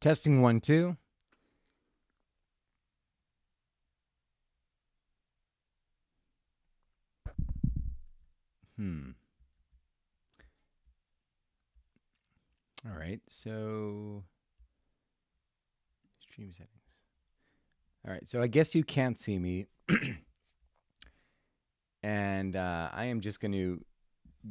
Testing 1, 2. All right, so stream settings. All right, so I guess you can't see me. And I am just going to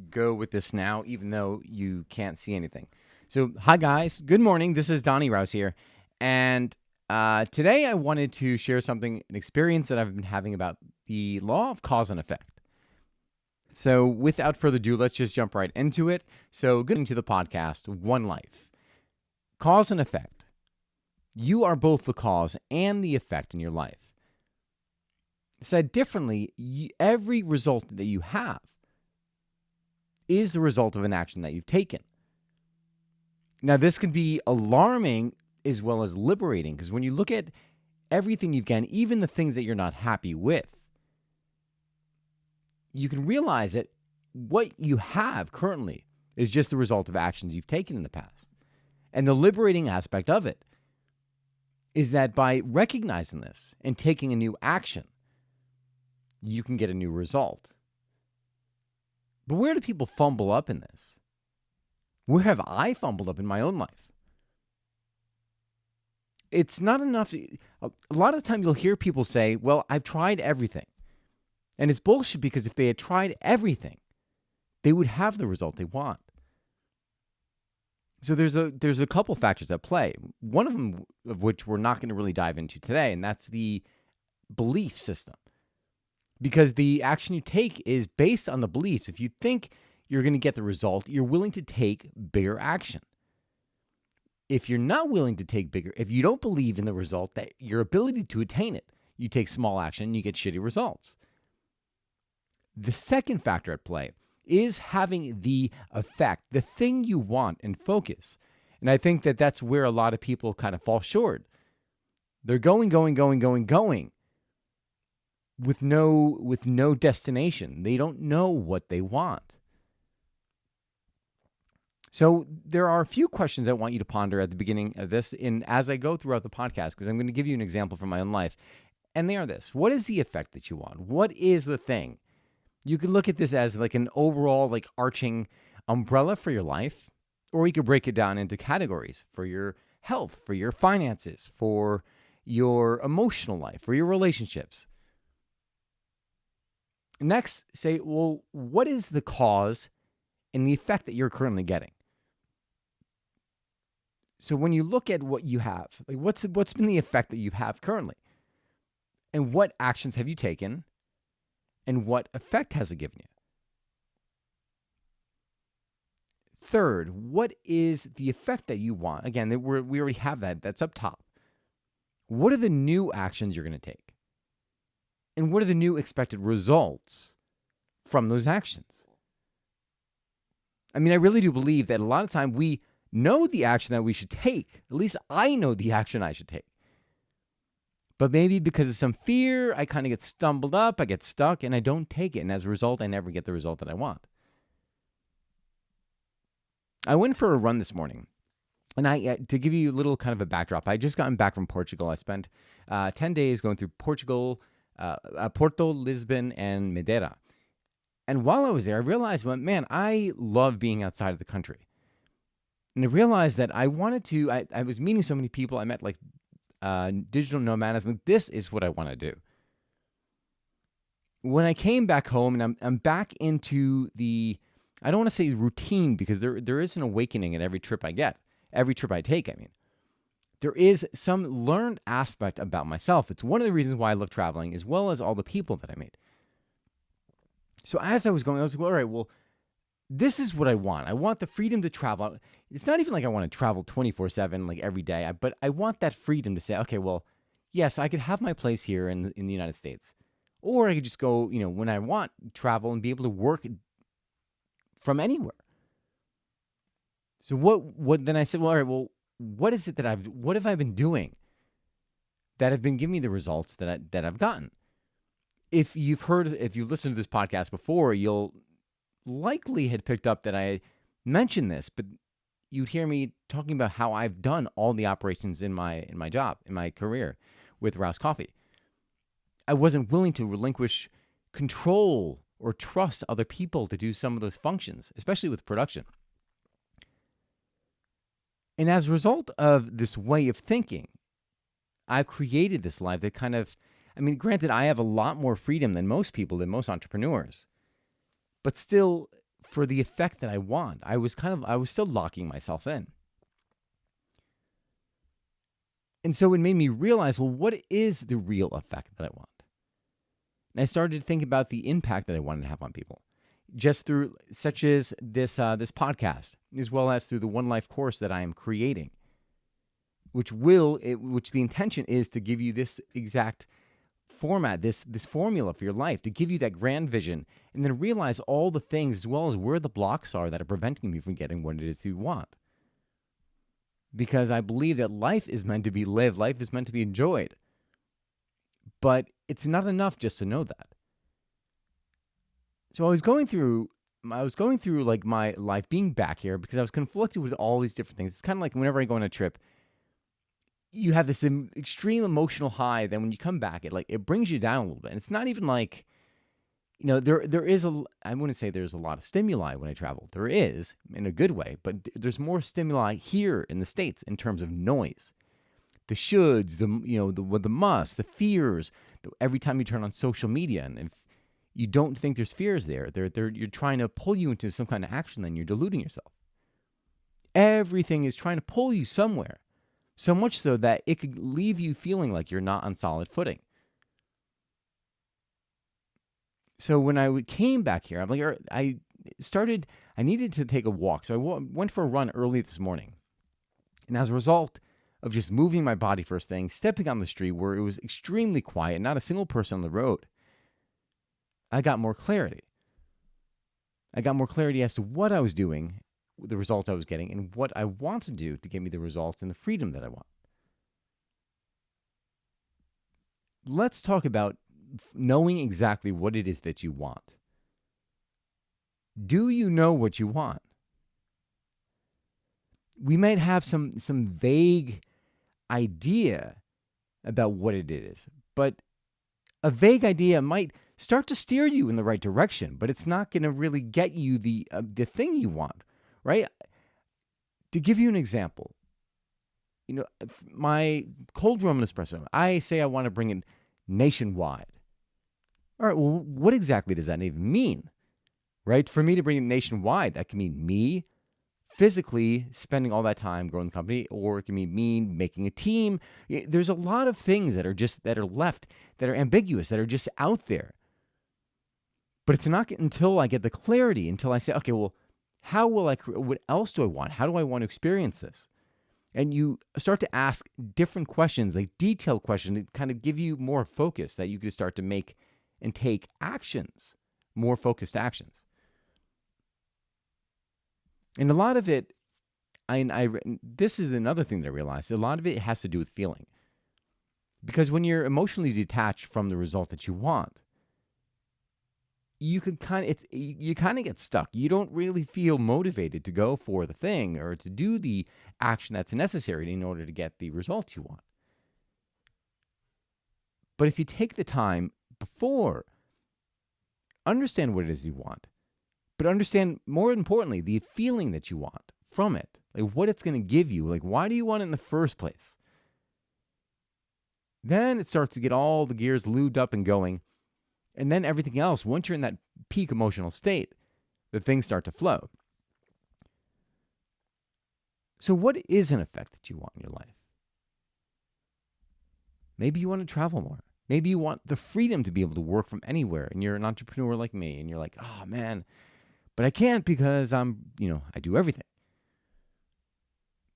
go with this now, even though you can't see anything. So, hi guys, good morning. This is Donnie Rouse here. And today I wanted to share an experience that I've been having about the law of cause and effect. So without further ado, let's just jump right into it. So getting to the podcast, One Life. Cause and effect. You are both the cause and the effect in your life. Said differently, every result that you have is the result of an action that you've taken. Now, this can be alarming as well as liberating, because when you look at everything you've done, even the things that you're not happy with, you can realize that what you have currently is just the result of actions you've taken in the past. And the liberating aspect of it is that by recognizing this and taking a new action, you can get a new result. But where do people fumble up in this? Where have I fumbled up in my own life? It's not enough. A lot of the time you'll hear people say, well, I've tried everything. And it's bullshit, because if they had tried everything, they would have the result they want. So there's a couple factors at play. One of them of which we're not going to really dive into today, and that's the belief system. Because the action you take is based on the beliefs. If you think you're going to get the result, you're willing to take bigger action. If you're not willing to take bigger, if you don't believe in the result, that your ability to attain it, you take small action and you get shitty results. The second factor at play is having the effect, the thing you want, and focus. And I think that that's where a lot of people kind of fall short. They're going with no destination. They don't know what they want. So there are a few questions I want you to ponder at the beginning of this, and as I go throughout the podcast, because I'm going to give you an example from my own life. And they are this: what is the effect that you want? What is the thing? You could look at this as like an overall, like, arching umbrella for your life, or you could break it down into categories for your health, for your finances, for your emotional life, for your relationships. Next, say, well, what is the cause and the effect that you're currently getting? So when you look at what you have, like, what's been the effect that you have currently? And what actions have you taken? And what effect has it given you? Third, what is the effect that you want? Again, we already have that. That's up top. What are the new actions you're going to take? And what are the new expected results from those actions? I mean, I really do believe that a lot of time we know the action that we should take. At least I know the action I should take. But maybe because of some fear, I kind of get stumbled up, I get stuck, and I don't take it. And as a result, I never get the result that I want. I went for a run this morning. And to give you a little kind of a backdrop, I just gotten back from Portugal. I spent 10 days going through Portugal, Porto, Lisbon, and Madeira. And while I was there, I realized, well, man, I love being outside of the country. And I realized that I wanted to, I was meeting so many people. I met like digital nomads. This is what I want to do. When I came back home, and I'm back into the, I don't want to say routine, because there is an awakening at every trip I take. I mean, there is some learned aspect about myself. It's one of the reasons why I love traveling, as well as all the people that I meet. So as I was going, I was like, all right, well, this is what I want. I want the freedom to travel. It's not even like I want to travel 24/7, like every day, but I want that freedom to say, okay, well, yes, I could have my place here in the United States, or I could just go, when I want, travel and be able to work from anywhere. So then I said, well, all right, well, what is it what have I been doing that have been giving me the results that I've gotten? If you've listened to this podcast before, you'll likely had picked up that I mentioned this, but you'd hear me talking about how I've done all the operations in my job, in my career with Rouse Coffee. I wasn't willing to relinquish control or trust other people to do some of those functions, especially with production. And as a result of this way of thinking, I've created this life that kind of, I mean, granted, I have a lot more freedom than most people, than most entrepreneurs, but still, for the effect that I want, I was still locking myself in. And so it made me realize, well, what is the real effect that I want? And I started to think about the impact that I wanted to have on people, just through such as this podcast, as well as through the One Life course that I am creating, which the intention is to give you this exact format, this formula for your life, to give you that grand vision, and then realize all the things as well as where the blocks are that are preventing you from getting what it is you want. Because I believe that life is meant to be lived, life is meant to be enjoyed. But it's not enough just to know that. So I was going through like my life being back here because I was conflicted with all these different things. It's kind of like whenever I go on a trip, you have this extreme emotional high. Then when you come back, it brings you down a little bit. And it's not even like, I wouldn't say there's a lot of stimuli when I travel. There is, in a good way, but there's more stimuli here in the States in terms of noise. The shoulds, the musts, the fears. Every time you turn on social media, and if you don't think there's fears there, you're trying to pull you into some kind of action, then you're deluding yourself. Everything is trying to pull you somewhere, so much so that it could leave you feeling like you're not on solid footing. So when I came back here, I needed to take a walk. So I went for a run early this morning. And as a result of just moving my body first thing, stepping on the street where it was extremely quiet, not a single person on the road, I got more clarity. I got more clarity as to what I was doing, the results I was getting, and what I want to do to get me the results and the freedom that I want. Let's talk about knowing exactly what it is that you want. Do you know what you want? We might have some vague idea about what it is, but a vague idea might start to steer you in the right direction, but it's not going to really get you the thing you want, right? To give you an example, my cold Roman espresso, I say I want to bring it nationwide. All right, well, what exactly does that even mean, right? For me to bring it nationwide, that can mean me physically spending all that time growing the company, or it can mean me making a team. There's a lot of things that are left, that are ambiguous, that are just out there. But it's not until I get the clarity, until I say, okay, well, what else do I want? How do I want to experience this? And you start to ask different questions, like detailed questions, that kind of give you more focus, that you can start to make and take actions, more focused actions. And a lot of it, this is another thing that I realized, a lot of it has to do with feeling. Because when you're emotionally detached from the result that you want, you kind of get stuck. You don't really feel motivated to go for the thing or to do the action that's necessary in order to get the result you want. But if you take the time before, understand what it is you want, but understand, more importantly, the feeling that you want from it, like what it's going to give you, like why do you want it in the first place? Then it starts to get all the gears lubed up and going. And then everything else, once you're in that peak emotional state, the things start to flow. So what is an effect that you want in your life? Maybe you want to travel more. Maybe you want the freedom to be able to work from anywhere, and you're an entrepreneur like me, and you're like, oh man, but I can't because I do everything.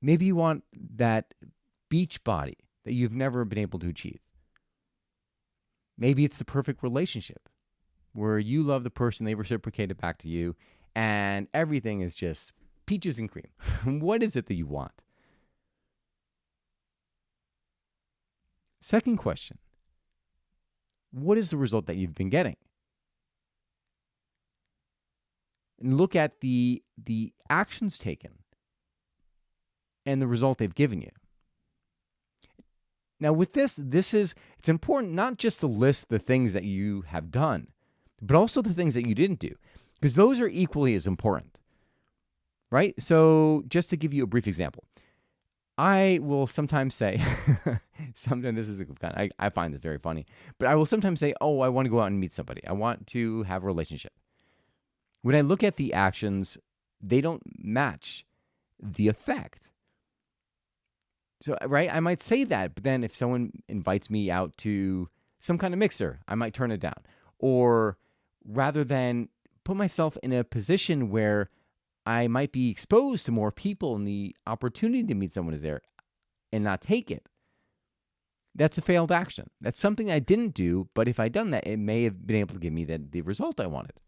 Maybe you want that beach body that you've never been able to achieve. Maybe it's the perfect relationship where you love the person, they reciprocate it back to you, and everything is just peaches and cream. What is it that you want? Second question, what is the result that you've been getting? And look at the actions taken and the result they've given you. Now with this, it's important not just to list the things that you have done, but also the things that you didn't do, because those are equally as important, right? So just to give you a brief example, I will sometimes say, sometimes this is I find this very funny, but I will sometimes say, oh, I want to go out and meet somebody. I want to have a relationship. When I look at the actions, they don't match the effect. So, right, I might say that, but then if someone invites me out to some kind of mixer, I might turn it down. Or rather than put myself in a position where I might be exposed to more people and the opportunity to meet someone is there and not take it, that's a failed action. That's something I didn't do, but if I'd done that, it may have been able to give me the result I wanted.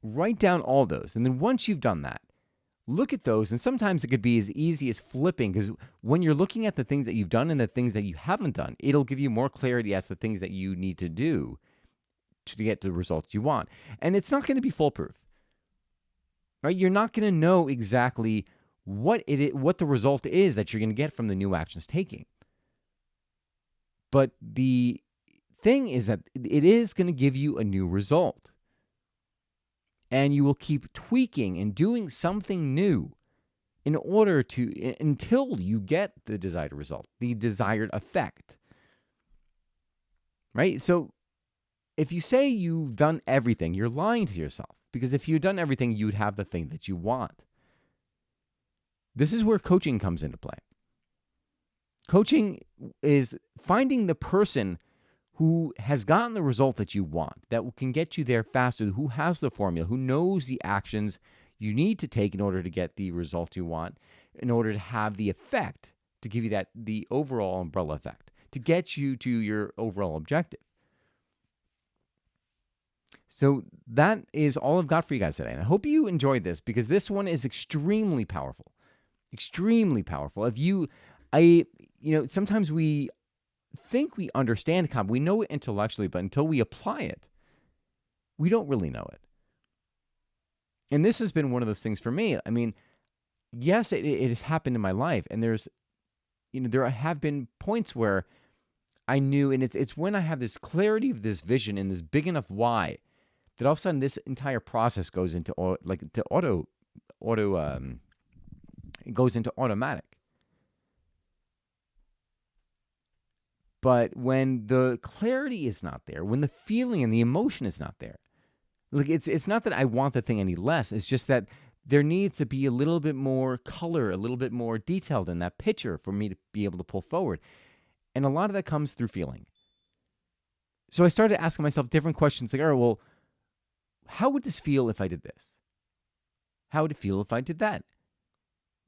Write down all those. And then once you've done that, look at those. And sometimes it could be as easy as flipping, because when you're looking at the things that you've done and the things that you haven't done, it'll give you more clarity as to the things that you need to do to get the results you want. And it's not going to be foolproof, right? You're not going to know exactly what the result is that you're going to get from the new actions taking. But the thing is that it is going to give you a new result. And you will keep tweaking and doing something new until you get the desired result, the desired effect, right? So if you say you've done everything, you're lying to yourself, because if you'd done everything, you'd have the thing that you want. This is where coaching comes into play. Coaching is finding the person who has gotten the result that you want, that can get you there faster, who has the formula, who knows the actions you need to take in order to get the result you want, in order to have the effect, to give you the overall umbrella effect, to get you to your overall objective. So that is all I've got for you guys today. And I hope you enjoyed this, because this one is extremely powerful. Extremely powerful. Sometimes we think we understand the we know it intellectually, but until we apply it, we don't really know it. And this has been one of those things for me. I mean, yes, it has happened in my life, and there have been points where I knew, and it's when I have this clarity of this vision and this big enough why, that all of a sudden this entire process goes into it goes into automatic. But when the clarity is not there, when the feeling and the emotion is not there, like it's not that I want the thing any less. It's just that there needs to be a little bit more color, a little bit more detailed in that picture for me to be able to pull forward. And a lot of that comes through feeling. So I started asking myself different questions like, all right, well, how would this feel if I did this? How would it feel if I did that?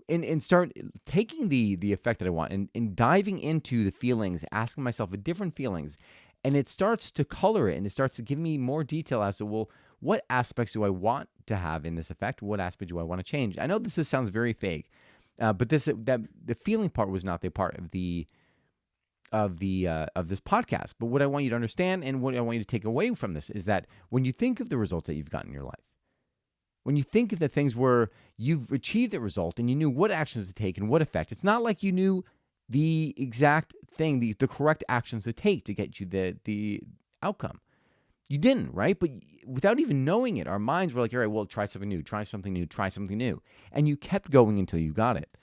And start taking the effect that I want and diving into the feelings, asking myself the different feelings, and it starts to color it, and it starts to give me more detail as to, well, what aspects do I want to have in this effect? What aspect do I want to change? I know this sounds very vague, but the feeling part was not the part of this podcast. But what I want you to understand and what I want you to take away from this is that when you think of the results that you've gotten in your life, when you think of the things where you've achieved the result and you knew what actions to take and what effect, it's not like you knew the exact thing, the correct actions to take to get you the outcome. You didn't, right? But without even knowing it, our minds were like, all right, well, try something new, try something new, try something new. And you kept going until you got it.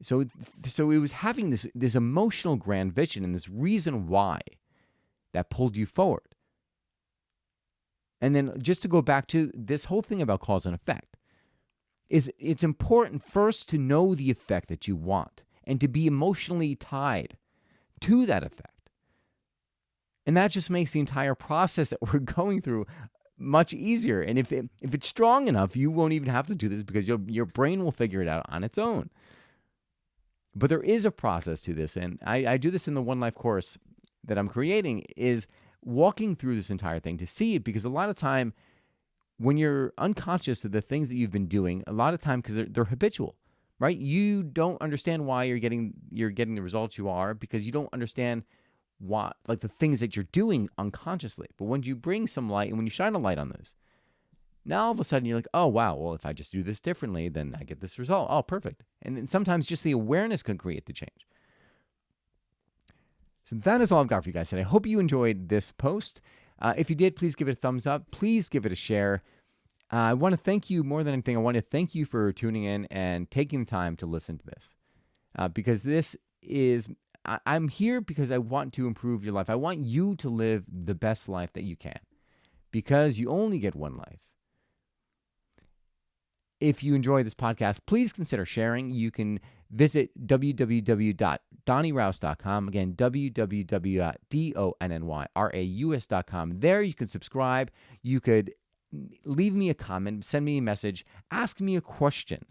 So it was having this emotional grand vision and this reason why that pulled you forward. And then just to go back to this whole thing about cause and effect, it's important first to know the effect that you want and to be emotionally tied to that effect. And that just makes the entire process that we're going through much easier. And if it's strong enough, you won't even have to do this, because your brain will figure it out on its own. But there is a process to this, and I do this in the One Life course that I'm creating, is walking through this entire thing to see it, because a lot of time when you're unconscious of the things that you've been doing, a lot of time, because they're habitual, right? You don't understand why you're getting the results you are, because you don't understand what, like, the things that you're doing unconsciously. But when you bring some light and when you shine a light on those, Now all of a sudden you're like, oh, wow, well, if I just do this differently, then I get this result. Oh, perfect. And then sometimes just the awareness can create the change. So that is all I've got for you guys today. I hope you enjoyed this post. If you did, please give it a thumbs up. Please give it a share. I want to thank you more than anything. I want to thank you for tuning in and taking the time to listen to this. Because this is, I'm here because I want to improve your life. I want you to live the best life that you can, because you only get one life. If you enjoy this podcast, please consider sharing. You can visit www.donnyrouse.com. Again, www.donnyraus.com. There you can subscribe. You could leave me a comment, send me a message, ask me a question.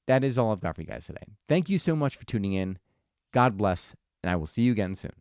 That is all I've got for you guys today. Thank you so much for tuning in. God bless, and I will see you again soon.